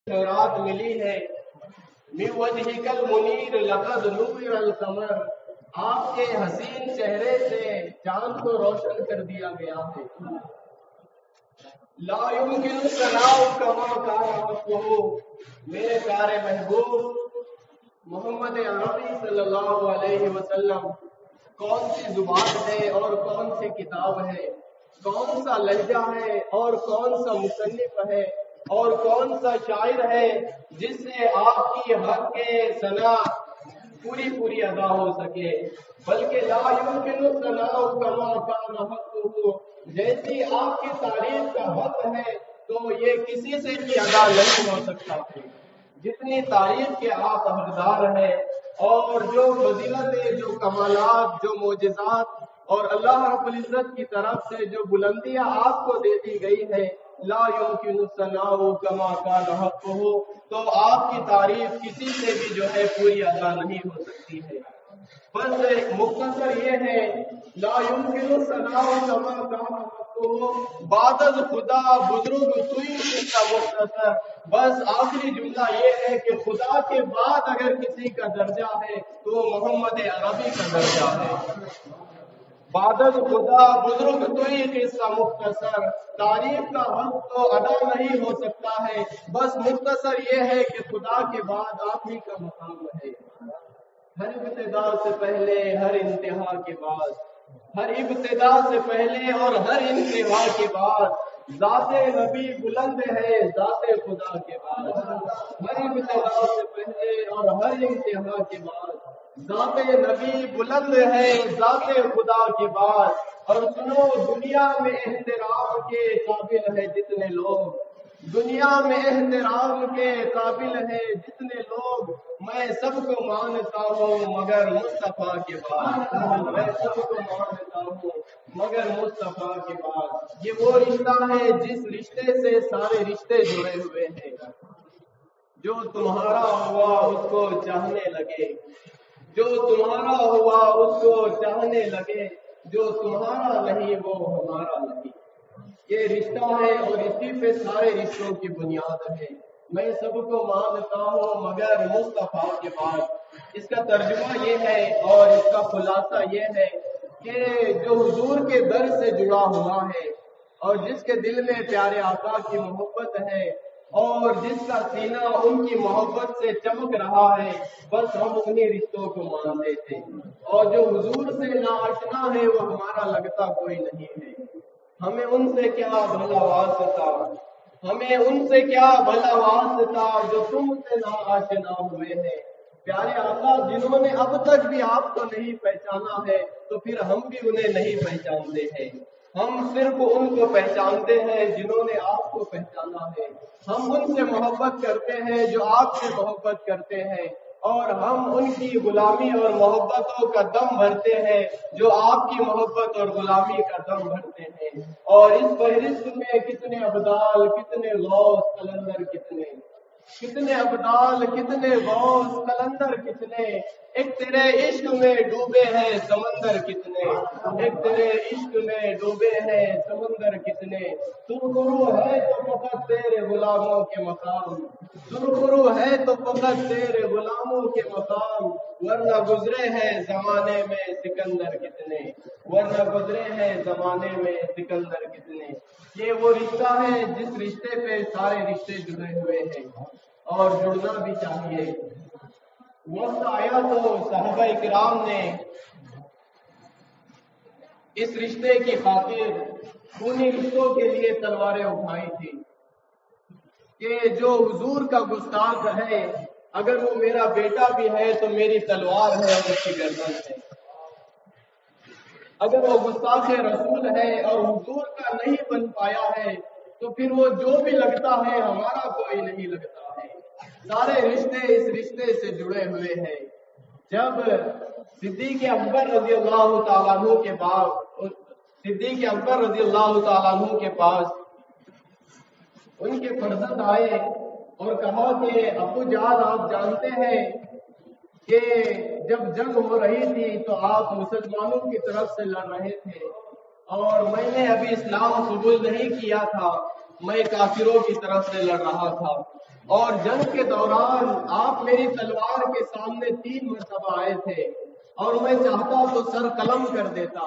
خیرات ملی ہے من وجهک المنیر لقد نور القمر، آپ کے حسین چہرے سے چاند کو روشن کر دیا گیا ہے۔ لا يمكن ثناء كما كان وصفه، میرے پیارے محبوب محمد عربی صلی اللہ علیہ وسلم کون سی زبان ہے اور کون سی کتاب ہے، کون سا لہجہ ہے اور کون سا مصنف ہے اور کون سا شاعر ہے جس سے آپ کی حق کے ثنا پوری ادا ہو سکے، بلکہ لا يمكن ثناء كما كان حقه، جیسی آپ کی تعریف کا حق ہے تو یہ کسی سے بھی ادا نہیں ہو سکتا ہے۔ جتنی تعریف کے آپ حقدار ہیں اور جو فضیلت، جو کمالات، جو معجزات اور اللہ رب العزت کی طرف سے جو بلندیاں آپ کو دے دی گئی ہے، لا يمكن الثناء كما كان حقه، تو آپ کی تعریف کسی سے بھی جو ہے پوری ادا نہیں ہو سکتی ہے۔ بس مختصر یہ ہے، لا يمكن الثناء كما كان حقه، بعد از خدا بزرگ توئی کا مختصر، بس آخری جملہ یہ ہے کہ خدا کے بعد اگر کسی کا درجہ ہے تو محمد عربی کا درجہ ہے۔ بعد از خدا بزرگ توئی قصہ مختصر، تعریف کا حق تو ادا نہیں ہو سکتا ہے، بس مختصر یہ ہے کہ خدا کے بعد آپ ہی کا مقام ہے۔ ہر ابتدا سے پہلے، ہر انتہا کے بعد، ہر ابتدا سے پہلے اور ہر انتہا کے بعد ذات نبی بلند ہے ذات خدا کے بعد، ہر ابتدا سے پہلے اور ہر انتہا کے بعد ذات نبی بلند ہے ذات خدا کے بعد۔ اور سنو، دنیا میں احترام کے قابل ہے جتنے لوگ، دنیا میں احترام کے قابل ہے جتنے لوگ، میں سب کو مانتا ہوں مگر مصطفیٰ کے بعد، میں سب کو مانتا ہوں مگر مصطفیٰ کے بعد۔ یہ وہ رشتہ ہے جس رشتے سے سارے رشتے جڑے ہوئے ہیں۔ جو تمہارا ہوا اس کو چاہنے لگے، جو تمہارا ہوا اس کو چاہنے لگے، جو تمہارا نہیں وہ ہمارا نہیں۔ یہ رشتہ ہے اور اسی پہ سارے رشتوں کی بنیاد ہے۔ میں سب کو مانتا ہوں مگر مصطفیٰ کے بعد۔ اس کا ترجمہ یہ ہے اور اس کا خلاصہ یہ ہے کہ جو حضور کے در سے جڑا ہوا ہے اور جس کے دل میں پیارے آقا کی محبت ہے اور جس کا سینہ ان کی محبت سے چمک رہا ہے، بس ہم انہیں رشتوں کو مانتے تھے۔ اور جو حضور سے ناآشنا ہے وہ ہمارا لگتا کوئی نہیں ہے۔ ہمیں ان سے کیا بھلا واسطہ، ہمیں ان سے کیا بھلا واسطہ جو تم سے ناآشنا ہوئے ہیں۔ پیارے آقا جنہوں نے اب تک بھی آپ کو نہیں پہچانا ہے تو پھر ہم بھی انہیں نہیں پہچانتے ہیں۔ ہم صرف ان کو پہچانتے ہیں جنہوں نے آپ کو پہچانا ہے۔ ہم ان سے محبت کرتے ہیں جو آپ سے محبت کرتے ہیں، اور ہم ان کی غلامی اور محبتوں کا دم بھرتے ہیں جو آپ کی محبت اور غلامی کا دم بھرتے ہیں۔ اور اس فہرست میں کتنے ابدال، کتنے غوث قلندر، کتنے ابدال، کتنے غوث قلندر، کتنے ایک تیرے عشق میں ڈوبے ہیں سمندر کتنے، ایک تیرے عشق میں ڈوبے ہیں سمندر کتنے۔ سرخرو ہے تو فقط تیرے غلاموں کے مقام، سرخرو ہے تو فقط تیرے غلاموں کے مقام، ورنہ گزرے ہیں زمانے میں سکندر کتنے، ورنہ گزرے ہیں زمانے میں سکندر کتنے۔ یہ وہ رشتہ ہے جس رشتے پہ سارے رشتے جڑے ہوئے ہیں اور جڑنا بھی چاہیے۔ وقت آیا تو صحابہ کرام نے اس رشتے کی خاطر خونی رشتوں کے لیے تلواریں اٹھائی تھی کہ جو حضور کا گستاخ ہے، اگر وہ میرا بیٹا بھی ہے تو میری تلوار ہے اور اس کی گردن ہے۔ اگر وہ گستاخ رسول ہے اور حضور کا نہیں بن پایا ہے تو پھر وہ جو بھی لگتا ہے ہمارا کوئی نہیں لگتا ہے۔ سارے رشتے اس رشتے سے جڑے ہوئے ہیں۔ جب صدیق اکبر رضی اللہ تعالیٰ عنہ کے پاس، صدیق اکبر رضی اللہ تعالیٰ عنہ کے پاس ان کے فرزند آئے اور کہا کہ ابو جان آپ جانتے ہیں کہ جب جنگ ہو رہی تھی تو آپ مسلمانوں کی طرف سے لڑ رہے تھے اور میں نے ابھی اسلام قبول نہیں کیا تھا، میں کافروں کی طرف سے لڑ رہا تھا، اور جنگ کے دوران آپ میری تلوار کے سامنے 3 مرتبہ آئے تھے، اور میں چاہتا تو سر قلم کر دیتا،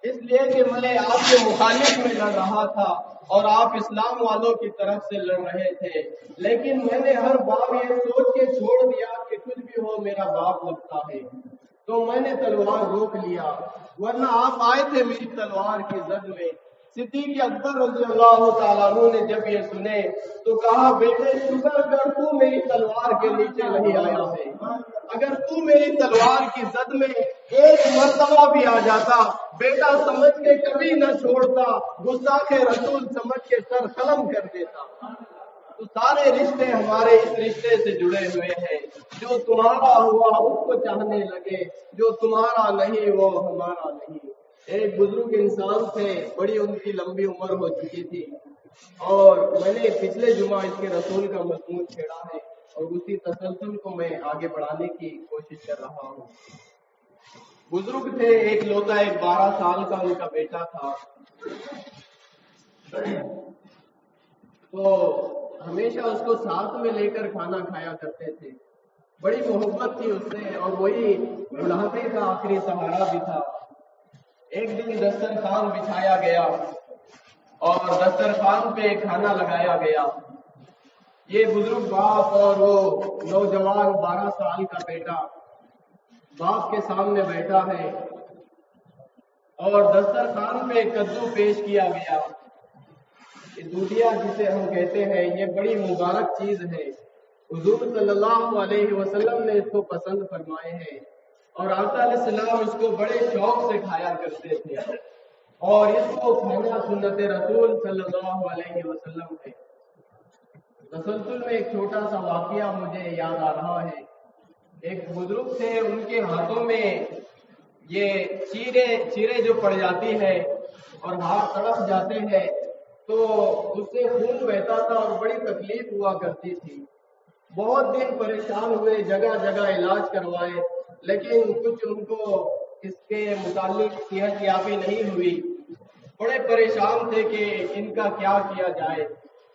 اس لیے کہ میں آپ کے مخالف میں لڑ رہا تھا اور آپ اسلام والوں کی طرف سے لڑ رہے تھے، لیکن میں نے ہر بار یہ سوچ کے چھوڑ دیا کہ کچھ بھی ہو میرا باپ لگتا ہے، تو میں نے تلوار روک لیا، ورنہ آپ آئے تھے میری تلوار کی زد میں۔ صدیق اکبر رضی اللہ تعالیٰ عنہ نے جب یہ سنے تو کہا، بیٹے شکر اگر تو میری تلوار کے نیچے نہیں آیا ہے، اگر تو میری تلوار کی زد میں ایک مرتبہ بھی آ جاتا، بیٹا سمجھ کے کبھی نہ چھوڑتا، گستاخ رسول سمجھ کے سر قلم کر دیتا۔ تو سارے رشتے ہمارے اس رشتے سے جڑے ہوئے ہیں، جو تمہارا ہوا اس کو چاہنے لگے، جو تمہارا نہیں وہ ہمارا نہیں۔ ایک بزرگ انسان تھے، بڑی ان کی لمبی عمر ہو چکی تھی، اور میں نے پچھلے جمعہ اس کے رسول کا مضمون چھیڑا ہے، اور اسی تسلسل کو میں آگے بڑھانے کی کوشش کر رہا ہوں۔ بزرگ تھے، ایک لوتا ایک 12 سال کا ان کا بیٹا تھا، تو ہمیشہ اس کو ساتھ میں لے کر کھانا کھایا کرتے تھے، بڑی محبت تھی اس سے، اور وہی بڑھاپے کا آخری سہارا بھی تھا۔ ایک دن دسترخوان بچھایا گیا اور دسترخوان پہ کھانا لگایا گیا، یہ بزرگ باپ اور وہ نوجوان 12 سال کا بیٹا باپ کے سامنے بیٹھا ہے، اور دسترخوان پہ کدو پیش کیا گیا۔ دودھیا جسے ہم کہتے ہیں، یہ بڑی مبارک چیز ہے، حضور صلی اللہ علیہ وسلم نے اس کو پسند فرمائے ہیں، اور آقا علیہ السلام اس کو بڑے شوق سے کھایا کرتے تھے، اور اس کو کھانا سنت رسول صلی اللہ علیہ وسلم ہے۔ تسلسل میں ایک چھوٹا سا واقعہ مجھے یاد آ رہا ہے۔ ایک بزرگ تھے، ان کے ہاتھوں میں یہ چیرے جو پڑ جاتی ہے اور ہاتھ تڑپ جاتے ہیں تو اس سے خون بہتا تھا اور بڑی تکلیف ہوا کرتی تھی۔ بہت دن پریشان ہوئے، جگہ جگہ علاج کروائے، لیکن کچھ ان کو اس کے متعلق صحت یابی نہیں ہوئی۔ بڑے پریشان تھے کہ ان کا کیا کیا جائے،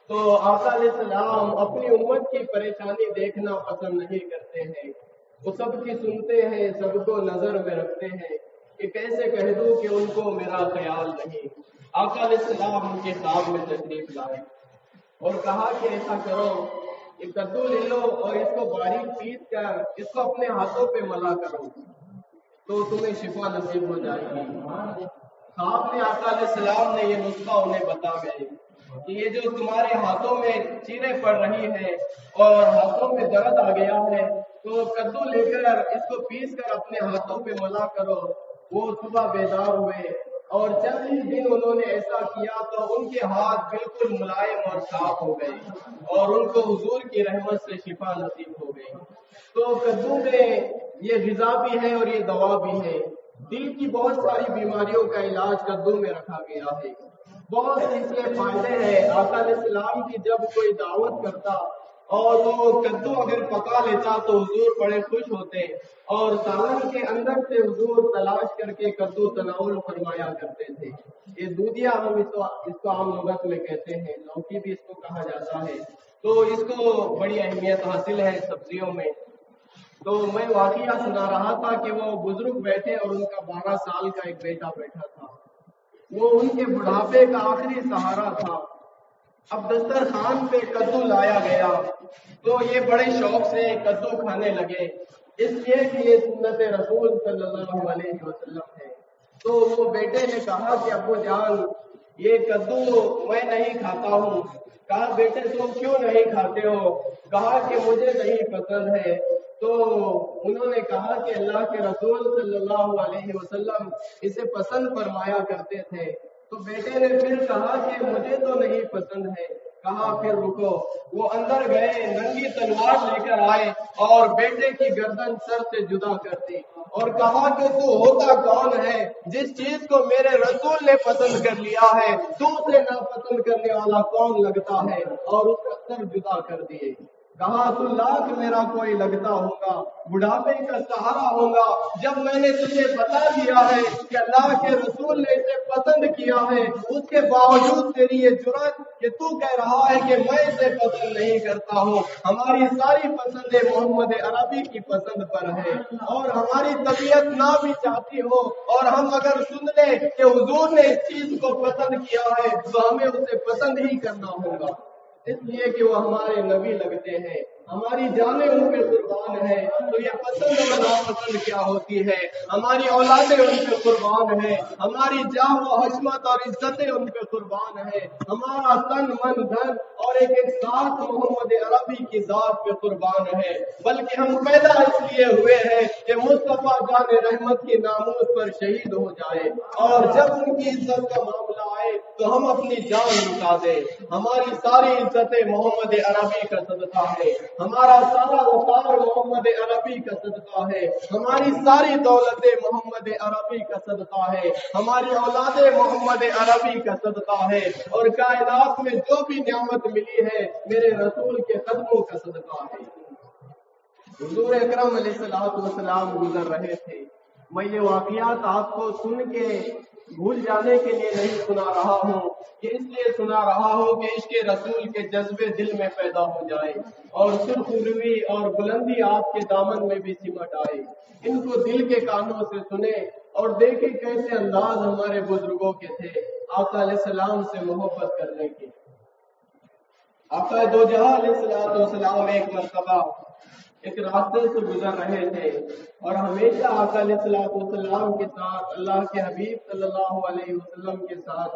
تو آقا علیہ السلام اپنی امت کی پریشانی دیکھنا پسند نہیں کرتے ہیں، وہ سب کی سنتے ہیں، سب کو نظر میں رکھتے ہیں کہ کیسے کہہ دوں کہ ان کو میرا خیال نہیں۔ آقا علیہ السلام ان کے خواب میں تشریف لائے اور کہا کہ ایسا کرو، یہ کدو لے لو اور اس کو باریک پیس کر اس کو اپنے ہاتھوں پہ ملا کرو تو تمہیں شفا نصیب ہو جائے گی۔ خواب میں آقا علیہ السلام نے یہ نسخہ انہیں بتا گئے کہ یہ جو تمہارے ہاتھوں میں چیرے پڑ رہی ہیں اور ہاتھوں میں درد آ گیا ہے، تو کدو لے کر اس کو پیس کر اپنے ہاتھوں پہ ملا کرو۔ وہ صبح بیدار ہوئے اور چند ہی دن انہوں نے ایسا کیا تو ان کے ہاتھ بالکل ملائم اور صاف ہو گئے اور ان کو حضور کی رحمت سے شفا نصیب ہو گئی۔ تو کدو میں یہ غذا بھی ہے اور یہ دوا بھی ہے۔ دل کی بہت ساری بیماریوں کا علاج کدو میں رکھا گیا ہے، بہت سے اس کے فائدے ہیں۔ آقا علیہ السلام کی جب کوئی دعوت کرتا اور وہ کدو اگر پکا لیتا تو حضور بڑے خوش ہوتے، اور سالن کے اندر سے حضور تلاش کر کے کدو تناول فرمایا کرتے تھے۔ یہ دودھیا ہم اس کو عام لغت میں کہتے ہیں، لوکی بھی اس کو کہا جاتا ہے، تو اس کو بڑی اہمیت حاصل ہے سبزیوں میں۔ تو میں واقعہ سنا رہا تھا کہ وہ بزرگ بیٹھے اور ان کا 12 سال کا ایک بیٹا بیٹھا تھا، وہ ان کے بڑھاپے کا آخری سہارا تھا۔ اب دسترخوان پہ کدو لایا گیا تو یہ بڑے شوق سے کدو کھانے لگے، اس لیے کہ یہ سنت رسول صلی اللہ علیہ وسلم ہے۔ تو وہ بیٹے نے کہا کہ ابو جان یہ کدو میں نہیں کھاتا ہوں۔ کہا بیٹے تم کیوں نہیں کھاتے ہو؟ کہا کہ مجھے نہیں پسند ہے۔ تو انہوں نے کہا کہ اللہ کے رسول صلی اللہ علیہ وسلم اسے پسند فرمایا کرتے تھے۔ تو بیٹے نے پھر کہا کہ مجھے تو نہیں پسند ہے۔ کہا پھر رکو، وہ اندر گئے، ننگی تلوار لے کر آئے اور بیٹے کی گردن سر سے جدا کر دی اور کہا کہ تو ہوتا کون ہے؟ جس چیز کو میرے رسول نے پسند کر لیا ہے تو اسے ناپسند کرنے والا کون لگتا ہے؟ اور اس کا سر جدا کر دیے۔ کہا تو لاکھ میرا کوئی لگتا ہوگا، بڑھاپے کا سہارا ہوگا، جب میں نے تجھے بتا دیا ہے کہ اللہ کے رسول نے اسے پسند کیا ہے، اس کے باوجود تیری یہ جرأت کہ تو کہہ رہا ہے کہ میں اسے پسند نہیں کرتا ہوں۔ ہماری ساری پسندیں محمد عربی کی پسند پر ہے، اور ہماری طبیعت نہ بھی چاہتی ہو اور ہم اگر سن لیں کہ حضور نے اس چیز کو پسند کیا ہے تو ہمیں اسے پسند ہی کرنا ہوگا، اس لیے کہ وہ ہمارے نبی لگتے ہیں، ہماری جانیں ان پہ قربان ہے۔ تو یہ پسند اور ناپسند کیا ہوتی ہے؟ ہماری اولادیں ان پہ قربان ہے، ہماری جاہ و حشمت اور عزتیں ان پہ قربان ہے، ہمارا تن من دھن اور ایک ایک ساتھ محمد عربی کی ذات پہ قربان ہے۔ بلکہ ہم پیدا اس لیے ہوئے ہیں کہ مصطفیٰ جان رحمت کی ناموس پر شہید ہو جائے، اور جب ان کی عزت کا معاملہ آئے تو ہم اپنی جان لٹا دیں۔ ہماری ساری عزتیں محمد عربی کا صدقہ ہے، ہمارا سارا وقار محمد عربی کا صدقہ ہے، ہماری ساری دولتیں محمد عربی کا صدقہ ہے، ہماری اولادیں محمد عربی کا صدقہ ہے، اور کائنات میں جو بھی نعمت ملی ہے میرے رسول کے قدموں کا صدقہ ہے۔ حضور اکرم علیہ الصلوۃ والسلام گزر رہے تھے۔ میں یہ واقعات آپ کو سن کے بھول جانے کے لیے نہیں سنا رہا ہوں، کہ اس لیے سنا رہا ہوں کہ عشق رسول کے جذبے دل میں پیدا ہو جائے، اور سرخ روی اور بلندی آپ کے دامن میں بھی سمٹ آئے۔ ان کو دل کے کانوں سے سنیں اور دیکھیں کیسے انداز ہمارے بزرگوں کے تھے آقا علیہ السلام سے محبت کرنے کے۔ آقا دو جہاں علیہ السلام ایک مرتبہ ایک راستے سے گزر رہے تھے، اور ہمیشہ آقا علیہ السلام کے ساتھ اللہ کے حبیب صلی اللہ علیہ وسلم کے ساتھ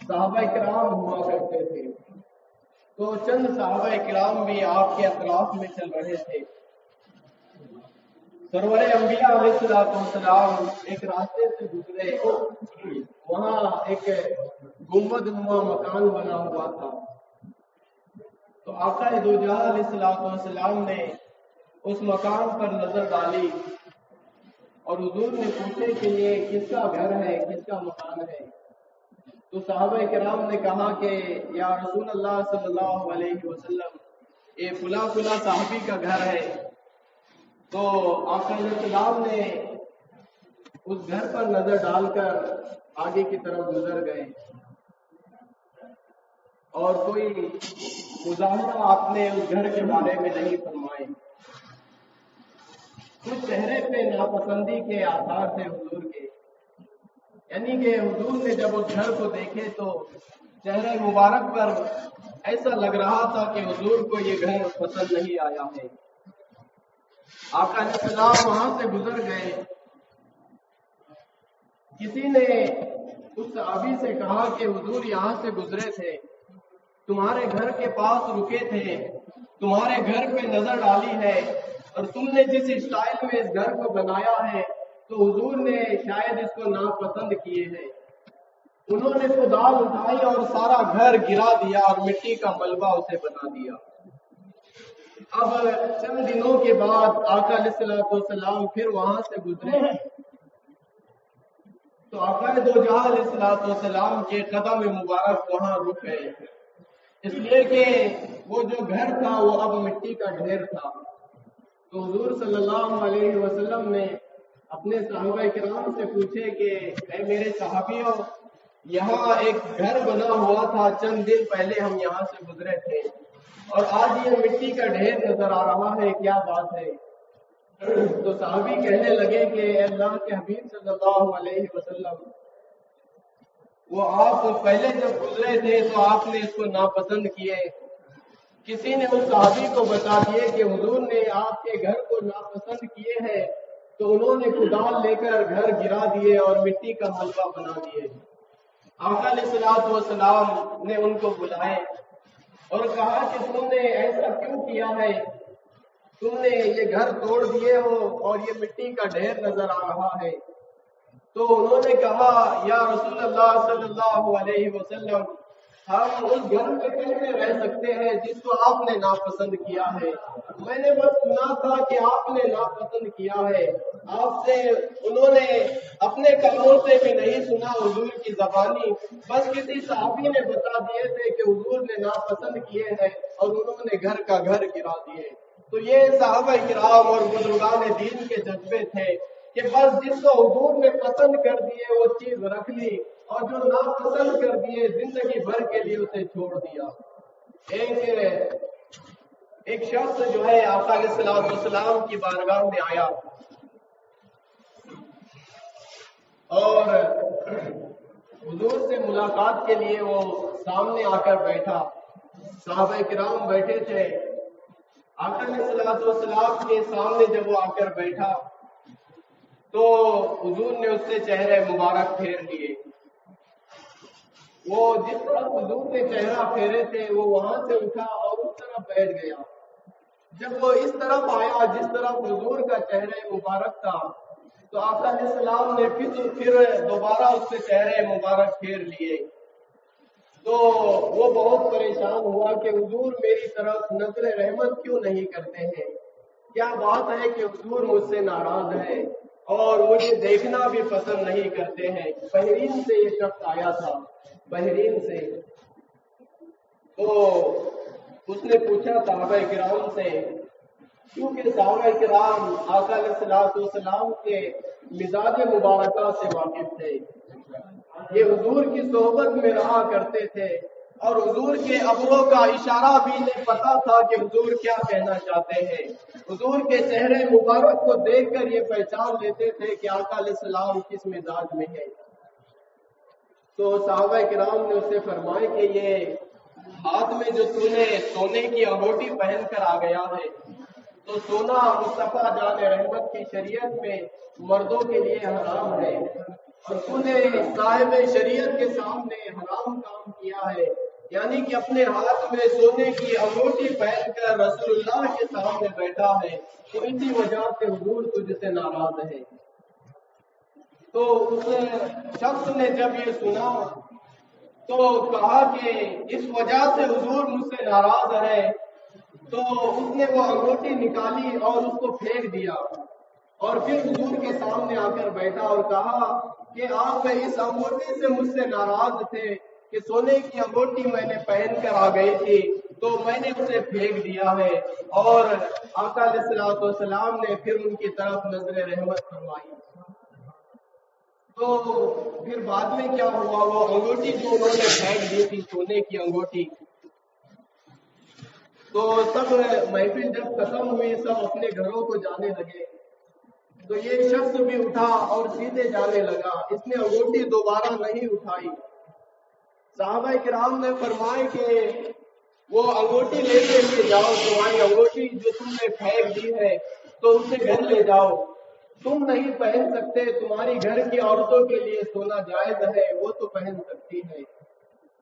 صحابہ کرام ہوا کرتے تھے۔ تو چند صحابہ کرام بھی آپ کے اطراف میں چل رہے تھے۔ سرور انبیاء علیہ السلام ایک راستے سے گزرے، وہاں ایک گنبد نما مکان بنا ہوا تھا۔ تو آقا دو جہاں علیہ السلام نے اس مکان پر نظر ڈالی، اور حضور نے پوچھے کہ یہ کس کا گھر ہے، کس کا مکان ہے؟ تو صحابہ کرام نے کہا کہ یا رسول اللہ صلی اللہ علیہ وسلم، یہ فلاں فلاں صحابی کا گھر ہے۔ تو آقا علیہ السلام نے اس گھر پر نظر ڈال کر آگے کی طرف گزر گئے، اور کوئی مظاہرہ آپ نے اس گھر کے بارے میں نہیں فرمائے۔ کچھ چہرے پہ ناپسندی کے آثار تھے حضور کے، یعنی کہ حضور نے جب اس گھر کو دیکھے تو چہرے مبارک پر ایسا لگ رہا تھا کہ حضور کو یہ گھر پسند نہیں آیا ہے۔ آقا علیہ السلام وہاں سے گزر گئے۔ کسی نے اس صحابی سے کہا کہ حضور یہاں سے گزرے تھے، تمہارے گھر کے پاس رکے تھے، تمہارے گھر پہ نظر ڈالی ہے، اور تم نے جس اسٹائل میں اس گھر کو بنایا ہے تو حضور نے شاید اس کو ناپسند کیے ہیں۔ انہوں نے کدال اٹھائی اور سارا گھر گرا دیا اور مٹی کا ملبہ اسے بنا دیا۔ اب چند دنوں کے بعد آقا علیہ السلام پھر وہاں سے گزرے، تو آقا دو جہاں علیہ السلام کے قدم مبارک وہاں رک گئے، اس لیے کہ وہ جو گھر تھا وہ اب مٹی کا ڈھیر تھا۔ تو حضور صلی اللہ علیہ وسلم نے اپنے صحابہ کرام سے پوچھے کہ اے میرے صحابیوں، یہاں ایک گھر بنا ہوا تھا، چند دن پہلے ہم یہاں سے گزرے تھے، اور آج یہ مٹی کا ڈھیر نظر آ رہا ہے، کیا بات ہے؟ تو صحابی کہنے لگے کہ اے اللہ کے حبیب صلی اللہ علیہ وسلم، وہ آپ پہلے جب گزرے تھے تو آپ نے اس کو ناپسند کیے، کسی نے اس صحابی کو بتا دیے کہ حضور نے آپ کے گھر کو ناپسند کیے ہیں، تو انہوں نے کدال لے کر گھر گرا دیے اور مٹی کا ملبہ بنا دیے۔ آقا علیہ السلام نے ان کو بلائے اور کہا کہ تم نے ایسا کیوں کیا ہے؟ تم نے یہ گھر توڑ دیے ہو اور یہ مٹی کا ڈھیر نظر آ رہا ہے۔ تو انہوں نے کہا یا رسول اللہ صلی اللہ علیہ وسلم، ہم اس گھر میں کیسے رہ سکتے ہیں جس کو آپ نے ناپسند کیا ہے؟ میں نے بس سنا تھا کہ آپ نے ناپسند کیا ہے، آپ سے انہوں نے اپنے کانوں سے بھی نہیں سنا حضور کی زبانی، بس کسی صحابی نے بتا دیے تھے کہ حضور نے ناپسند کیے ہیں اور انہوں نے گھر کا گھر گرا دیے۔ تو یہ صحابہ کرام اور بزرگان دین کے جذبے تھے کہ بس جس کو حضور نے پسند کر دیے وہ چیز رکھ لی، اور جو ناپسند کر دیے زندگی بھر کے لیے اسے چھوڑ دیا۔ ایک شخص جو ہے آقا علیہ الصلوۃ والسلام کی بارگاہ میں آیا اور حضور سے ملاقات کے لیے وہ سامنے آ کر بیٹھا۔ صحابہ کرام بیٹھے تھے، آقا علیہ الصلوۃ والسلام کے سامنے جب وہ آ کر بیٹھا تو حضور نے اس سے چہرے مبارک پھیر لیے۔ وہ جس طرف حضور نے چہرہ پھیرے تھے وہ وہاں سے اٹھا اور اس طرف بیٹھ گیا۔ جب وہ اس طرف آیا جس طرف حضور کا چہرہ مبارک تھا تو آقا علیہ السلام نے پھر دوبارہ اس سے چہرے مبارک پھیر لیے۔ تو وہ بہت پریشان ہوا کہ حضور میری طرف نظر رحمت کیوں نہیں کرتے ہیں، کیا بات ہے کہ حضور مجھ سے ناراض ہے اور مجھے دیکھنا بھی پسند نہیں کرتے ہیں۔ بحرین سے یہ شخص آیا تھا، بحرین سے۔ تو اس نے پوچھا صحابہ کرام سے، کیونکہ صحابہ کرام آقا علیہ الصلوۃ والسلام کے مزاج مبارکہ سے واقف تھے، یہ حضور کی صحبت میں رہا کرتے تھے اور حضور کے ابروں کا اشارہ بھی انہیں پتا تھا کہ حضور کیا کہنا چاہتے ہیں۔ حضور کے چہرے مبارک کو دیکھ کر یہ پہچان لیتے تھے کہ آقا علیہ السلام کس مزاج میں ہے۔ تو صحابہ کرام نے اسے فرمایا کہ یہ ہاتھ میں جو تو نے سونے کی انگوٹھی پہن کر آ گیا ہے، تو سونا مصطفیٰ جان رحمت کی شریعت میں مردوں کے لیے حرام ہے، اور تو نے صاحب شریعت کے سامنے حرام کام کیا ہے، یعنی کہ اپنے ہاتھ میں سونے کی انگوٹھی پہن کر رسول اللہ کے سامنے بیٹھا ہے، تو اسی وجہ سے حضور تجھ سے ناراض ہے۔ تو اس شخص نے جب یہ سنا تو کہا کہ اس وجہ سے حضور مجھ سے ناراض ہے، تو اس نے وہ انگوٹھی نکالی اور اس کو پھینک دیا، اور پھر حضور کے سامنے آ کر بیٹھا اور کہا کہ آپ اس انگوٹھی سے مجھ سے ناراض تھے کہ سونے کی انگوٹھی میں نے پہن کر آ گئی تھی تو میں نے اسے پھینک دیا ہے۔ اور آقا علیہ الصلوۃ والسلام نے پھر ان کی طرف نظر رحمت فرمائی۔ تو پھر بعد میں کیا ہوا، وہ انگوٹھی جو انہوں نے پھینک دی تھی سونے کی انگوٹھی، تو سب محفل جب ختم ہوئی سب اپنے گھروں کو جانے لگے، تو یہ شخص بھی اٹھا اور سیدھے جانے لگا، اس نے انگوٹھی دوبارہ نہیں اٹھائی۔ صحابہ کرام نے فرمایا کہ وہ انگوٹھی لے کے جاؤ، تمہاری انگوٹھی جو تم نے پھینک دی ہے تو اسے گھر لے جاؤ، تم نہیں پہن سکتے، تمہاری گھر کی عورتوں کے لیے سونا جائز ہے، وہ تو پہن سکتی ہے۔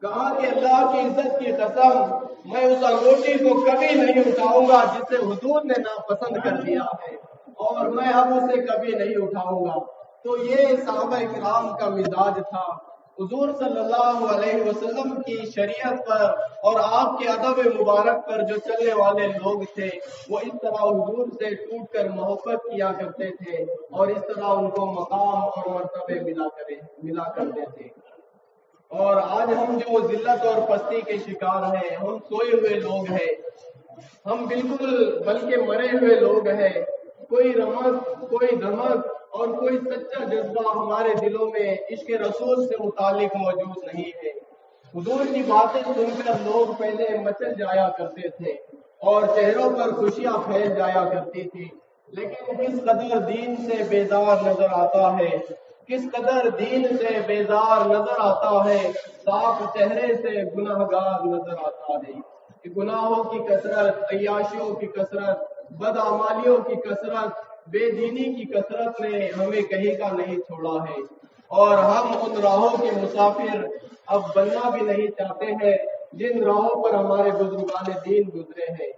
کہا کہ اللہ کی عزت کی قسم میں اس انگوٹھی کو کبھی نہیں اٹھاؤں گا جسے حضور نے ناپسند کر دیا ہے، اور میں اب اسے کبھی نہیں اٹھاؤں گا۔ تو یہ صحابہ کرام کا مزاج تھا، حضور صلی اللہ علیہ وسلم کی شریعت پر اور آپ کے ادب مبارک پر جو چلنے والے لوگ تھے وہ اس طرح حضور سے ٹوٹ کر محبت کیا کرتے تھے اور اس طرح ان کو مقام اور مرتبے ملا کرتے تھے۔ اور آج ہم جو ذلت اور پستی کے شکار ہیں، ہم سوئے ہوئے لوگ ہیں، ہم بالکل بلکہ مرے ہوئے لوگ ہیں، کوئی رمق کوئی دھمک اور کوئی سچا جذبہ ہمارے دلوں میں عشق رسول سے متعلق موجود نہیں ہے۔ حضور کی باتیں سن کر لوگ پہلے مچل جایا کرتے تھے اور چہروں پر خوشیاں پھیل جایا کرتی تھی، لیکن کس قدر دین سے بیزار نظر آتا ہے، کس قدر دین سے بیزار نظر آتا ہے، صاف چہرے سے گناہگار نظر آتا ہے۔ کہ گناہوں کی کثرت، عیاشیوں کی کثرت، بدعمالیوں کی کثرت، بے دینی کی کثرت نے ہمیں کہیں کا نہیں چھوڑا ہے، اور ہم ان راہوں کے مسافر اب بننا بھی نہیں چاہتے ہیں جن راہوں پر ہمارے بزرگان دین گزرے ہیں۔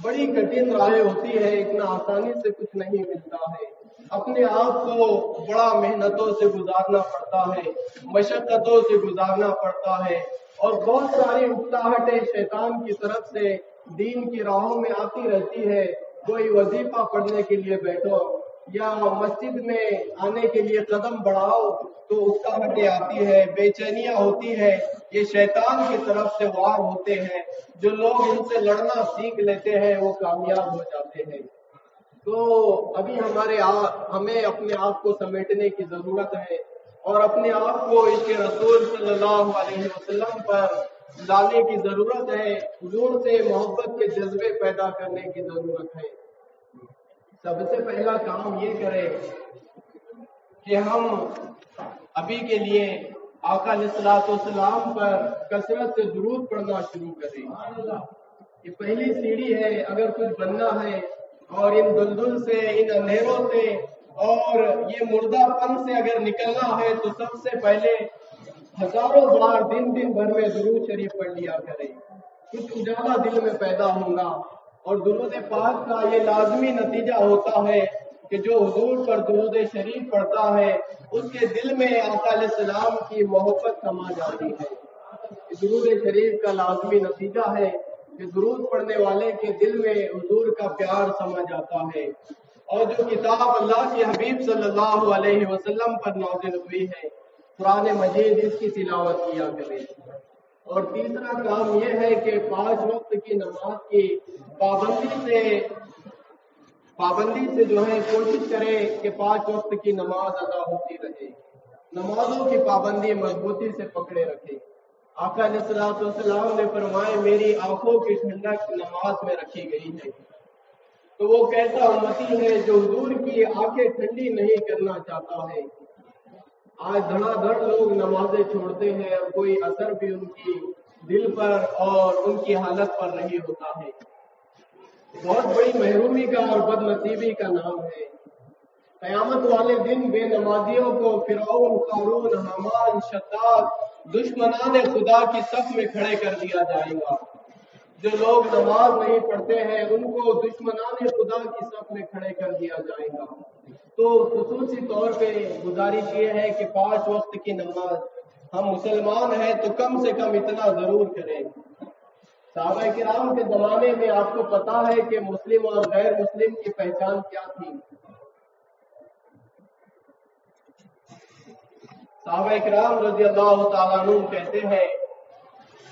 بڑی کٹھن راہیں ہوتی ہے، اتنا آسانی سے کچھ نہیں ملتا ہے، اپنے آپ کو بڑا محنتوں سے گزارنا پڑتا ہے، مشقتوں سے گزارنا پڑتا ہے، اور بہت ساری اکتاہٹیں شیطان کی طرف سے دین کی راہوں میں آتی رہتی ہے۔ کوئی وظیفہ پڑھنے کے لیے بیٹھو، یا مسجد میں آنے کے لیے قدم بڑھاؤ تو اکتاہٹیں آتی ہے، بے چینیاں ہوتی ہے، یہ شیطان کی طرف سے وار ہوتے ہیں۔ جو لوگ ان سے لڑنا سیکھ لیتے ہیں وہ کامیاب ہو جاتے ہیں۔ تو ابھی ہمیں اپنے آپ کو سمیٹنے کی ضرورت ہے اور اپنے آپ کو اس کے رسول صلی اللہ علیہ وسلم پر لانے کی ضرورت ہے، حضور سے محبت کے جذبے پیدا کرنے کی ضرورت ہے۔ سب سے پہلا کام یہ کرے کہ ہم ابھی کے لیے آقا علیہ الصلوۃ والسلام پر کثرت سے درود پڑھنا شروع کریں۔ یہ پہلی سیڑھی ہے، اگر کچھ بننا ہے اور ان دلدل سے، ان اندھیروں سے اور یہ مردہ پن سے اگر نکلنا ہے تو سب سے پہلے ہزاروں بار دن بھر میں درود شریف پڑھ لیا کریں، کچھ اجالا دل میں پیدا ہوگا۔ اور درود پاک کا یہ لازمی نتیجہ ہوتا ہے کہ جو حضور پر درود شریف پڑھتا ہے اس کے دل میں آقا علیہ السلام کی محبت سما جاتی ہے۔ درود شریف کا لازمی نتیجہ ہے کہ درود پڑھنے والے کے دل میں حضور کا پیار سما جاتا ہے۔ اور جو کتاب اللہ کے حبیب صلی اللہ علیہ وسلم پر نازل ہوئی ہے، قرآن مجید، اس کی تلاوت کیا کرے۔ اور تیسرا کام یہ ہے کہ 5 وقت کی نماز کی پابندی سے جو ہے کوشش کرے کہ 5 وقت کی نماز ادا ہوتی رہے، نمازوں کی پابندی مضبوطی سے پکڑے رکھے۔ آقا علیہ الصلوۃ والسلام نے فرمائے میری آنکھوں کی ٹھنڈک نماز میں رکھی گئی ہے۔ تو وہ کیسا امتی ہے جو حضور کی آنکھیں ٹھنڈی نہیں کرنا چاہتا ہے؟ آج دھڑا دھڑ لوگ نمازیں چھوڑتے ہیں اور کوئی اثر بھی ان کی دل پر اور ان کی حالت پر نہیں ہوتا ہے۔ بہت بڑی محرومی کا اور بد نصیبی کا نام ہے۔ قیامت والے دن بے نمازیوں کو فرعون، قارون، حامان، شداد، دشمنان خدا کی صف میں کھڑے کر دیا جائے گا۔ جو لوگ نماز نہیں پڑھتے ہیں ان کو دشمنان خدا کی صف میں کھڑے کر دیا جائے گا۔ تو خصوصی طور پہ گزارش یہ ہے کہ 5 وقت کی نماز ہم مسلمان ہیں تو کم سے کم اتنا ضرور کریں۔ صحابہ کرام کے زمانے میں آپ کو پتا ہے کہ مسلم اور غیر مسلم کی پہچان کیا تھی؟ صحابہ کرام رضی اللہ تعالیٰ عنہ کہتے ہیں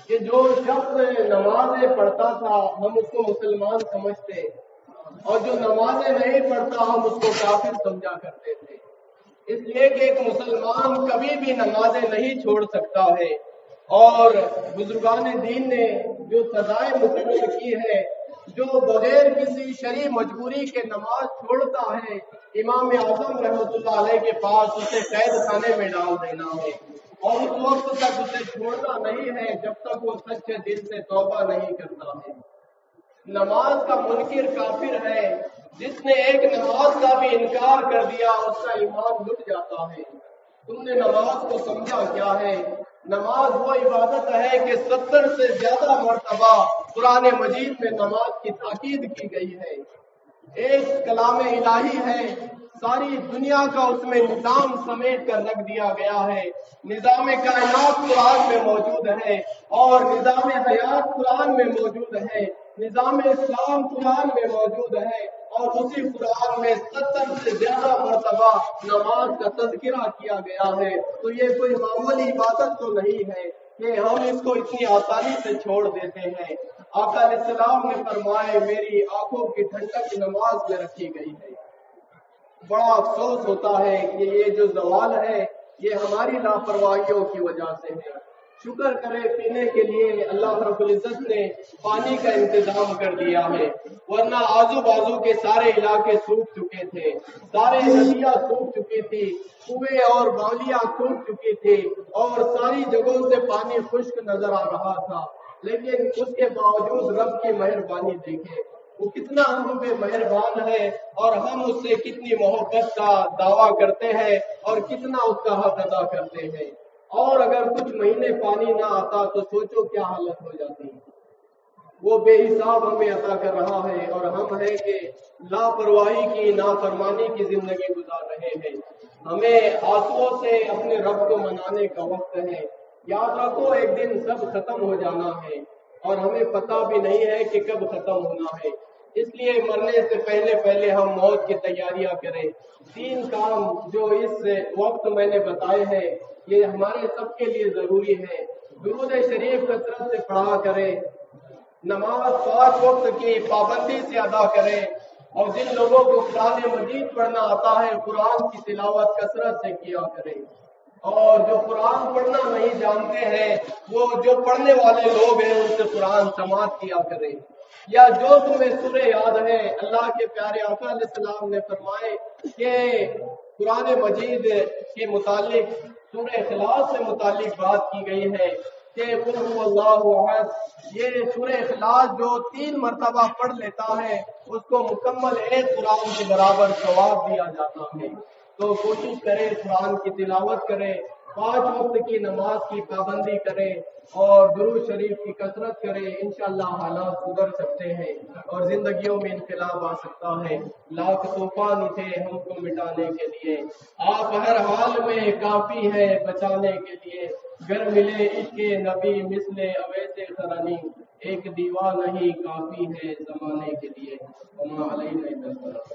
کہ جو شخص نمازیں پڑھتا تھا ہم اس کو مسلمان سمجھتے، اور جو نمازیں نہیں پڑھتا ہم اس کو کافر سمجھا کرتے تھے۔ اس لیے کہ ایک مسلمان کبھی بھی نمازیں نہیں چھوڑ سکتا ہے، اور بزرگان دین نے جو سزائیں مقرر کی ہے، جو بغیر کسی شرعی مجبوری کے نماز چھوڑتا ہے، امام اعظم رحمۃ اللہ علیہ کے پاس اسے قید خانے میں ڈال دینا ہے، اور اس وقت تک اسے چھوڑنا نہیں ہے جب تک وہ سچے دل سے توبہ نہیں کرتا ہے۔ نماز کا منکر کافر ہے، جس نے ایک نماز کا بھی انکار کر دیا اس کا ایمان لٹ جاتا ہے۔ تم نے نماز کو سمجھا کیا ہے؟ نماز وہ عبادت ہے کہ 70 سے زیادہ مرتبہ قرآن مجید میں نماز کی تاکید کی گئی ہے۔ ایک کلام الہی ہے، ساری دنیا کا اس میں نظام سمیٹ کر رکھ دیا گیا ہے۔ نظام کائنات قرآن میں موجود ہے، اور نظام حیات قرآن میں موجود ہے، نظام اسلام قرآن میں موجود ہے، اور اسی قرآن میں 70 سے زیادہ مرتبہ نماز کا تذکرہ کیا گیا ہے۔ تو یہ کوئی معمولی عبادت تو نہیں ہے کہ ہم اس کو اتنی آسانی سے چھوڑ دیتے ہیں۔ آقا علیہ السلام نے فرمائے میری آنکھوں کی ٹھنڈک نماز میں رکھی گئی ہے۔ بڑا افسوس ہوتا ہے کہ یہ جو زوال ہے یہ ہماری لاپرواہیوں کی وجہ سے ہے۔ شکر کرے پینے کے لیے اللہ رب العزت نے پانی کا انتظام کر دیا ہے، ورنہ آزو بازو کے سارے علاقے سوکھ چکے تھے، سارے ندیاں سوکھ چکی تھی، کنویں اور باولیاں سوکھ چکی تھی، اور ساری جگہوں سے پانی خشک نظر آ رہا تھا۔ لیکن اس کے باوجود رب کی مہربانی دیکھیں، وہ کتنا ہم پہ مہربان ہے، اور ہم اس سے کتنی محبت کا دعویٰ کرتے ہیں اور کتنا اس کا حق ادا کرتے ہیں۔ اور اگر کچھ مہینے پانی نہ آتا تو سوچو کیا حالت ہو جاتی۔ وہ بے حساب ہمیں عطا کر رہا ہے، اور ہم ہیں کہ لاپرواہی کی، نافرمانی کی زندگی گزار رہے ہیں۔ ہمیں آنسوؤں سے اپنے رب کو منانے کا وقت ہے۔ یاد رکھو ایک دن سب ختم ہو جانا ہے، اور ہمیں پتہ بھی نہیں ہے کہ کب ختم ہونا ہے۔ اس لیے مرنے سے پہلے ہم موت کی تیاریاں کریں۔ 3 کام جو اس وقت میں نے بتائے ہیں یہ ہمارے سب کے لیے ضروری ہے۔ درود شریف کثرت سے پڑھا کریں، نماز 5 وقت کی پابندی سے ادا کریں، اور جن لوگوں کو قرآن مجید پڑھنا آتا ہے قرآن کی تلاوت کثرت سے کیا کریں، اور جو قرآن پڑھنا نہیں جانتے ہیں وہ جو پڑھنے والے لوگ ہیں ان سے قرآن سماعت کیا کریں، یا جو تمہیں سورہ یاد ہے۔ اللہ کے پیارے آقا علیہ السلام نے فرمائے کہ قرآن مجید کے متعلق سورہ اخلاص سے متعلق بات کی گئی ہے کہ قل هو اللہ احد، یہ سورہ اخلاص جو 3 مرتبہ پڑھ لیتا ہے اس کو مکمل ایک قرآن کے برابر ثواب دیا جاتا ہے۔ تو کوشش کریں قرآن کی تلاوت کریں، 5 وقت کی نماز کی پابندی کریں، اور درود شریف کی کثرت کریں، انشاءاللہ حالات سدھر سکتے ہیں اور زندگیوں میں انقلاب آ سکتا ہے۔ لاکھ طوفان تھے ہم کو مٹانے کے لیے، آپ ہر حال میں کافی ہے بچانے کے لیے، گر ملے عشق نبی مثل اویس قرنی، ایک دیوار نہیں کافی ہے زمانے کے لیے۔ وما علینا الا البلاغ۔